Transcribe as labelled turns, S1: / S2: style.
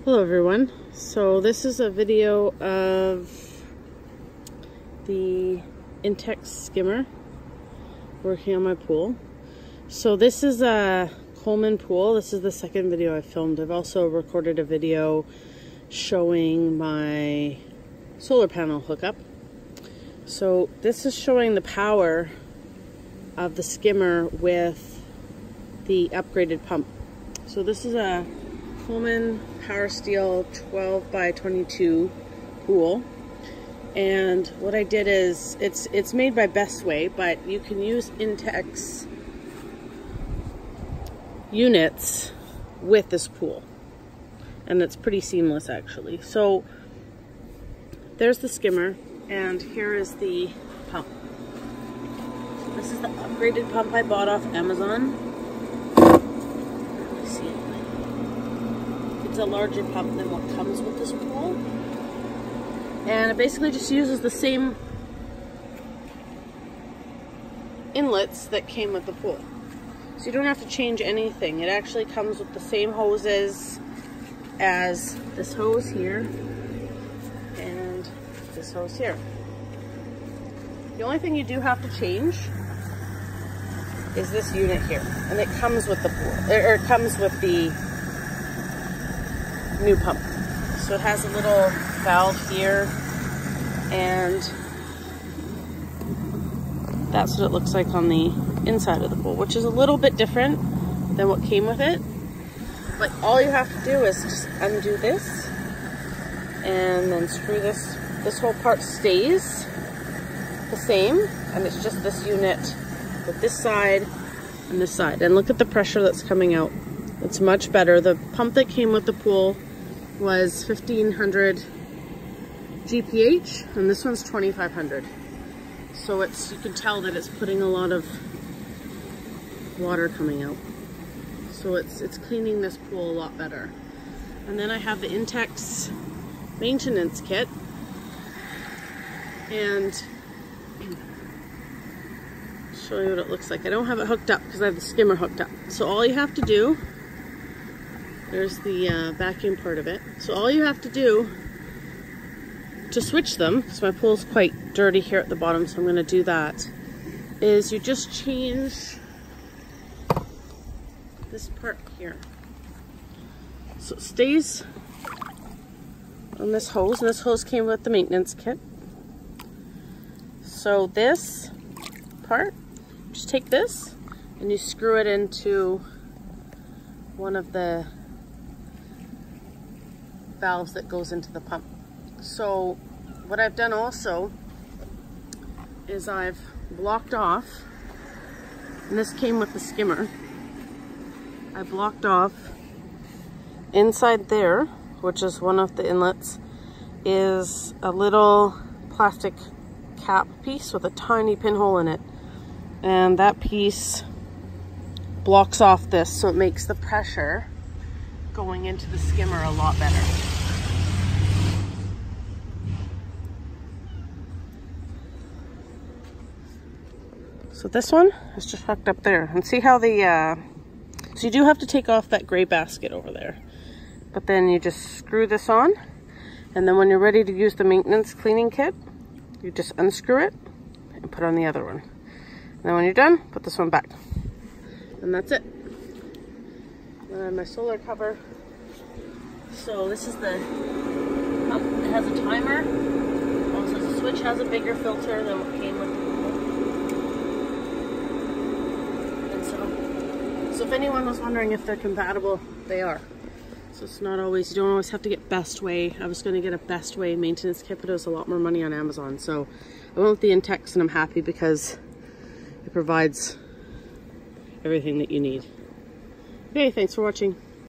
S1: Hello everyone. So this is a video of the Intex skimmer working on my pool. So this is a Coleman pool. This is the second video I filmed. I've also recorded a video showing my solar panel hookup. So this is showing the power of the skimmer with the upgraded pump. So this is a Coleman Power Steel 12 by 22 pool, and what I did is it's made by Bestway, but you can use Intex units with this pool, and it's pretty seamless actually. So there's the skimmer, and here is the pump. This is the upgraded pump I bought off Amazon. It's a larger pump than what comes with this pool, and it basically just uses the same inlets that came with the pool, so you don't have to change anything. It actually comes with the same hoses as this hose here and this hose here. The only thing you do have to change is this unit here, and it comes with the pool, or it comes with the new pump. So it has a little valve here, and that's what it looks like on the inside of the pool, which is a little bit different than what came with it. But all you have to do is just undo this and then screw this. This whole part stays the same, and it's just this unit with this side and this side. And look at the pressure that's coming out. It's much better. The pump that came with the pool was 1500 GPH, and this one's 2500. So you can tell that it's putting a lot of water coming out. So it's cleaning this pool a lot better. And then I have the Intex maintenance kit, and show you what it looks like. I don't have it hooked up because I have the skimmer hooked up. So all you have to do, there's the vacuum part of it. So all you have to do to switch them, because my pool's quite dirty here at the bottom, so I'm going to do that, is you just change this part here. So it stays on this hose, and this hose came with the maintenance kit. So this part, just take this and you screw it into one of the valves that goes into the pump. So what I've done also is I've blocked off, and this came with the skimmer, I blocked off inside there, which is one of the inlets, is a little plastic cap piece with a tiny pinhole in it, and that piece blocks off this, so it makes the pressure going into the skimmer a lot better. So this one is just hooked up there, and see how the so you do have to take off that gray basket over there, but then you just screw this on, and then when you're ready to use the maintenance cleaning kit, you just unscrew it and put on the other one. And then when you're done, put this one back, and that's it. My solar cover. So this is the pump. It has a timer. Also, the switch has a bigger filter than what came with the pool. And so if anyone was wondering if they're compatible, they are. So it's not always, you don't always have to get Bestway. I was going to get a Bestway maintenance kit, but it was a lot more money on Amazon. So I went with the Intex, and I'm happy because it provides everything that you need. Okay, thanks for watching.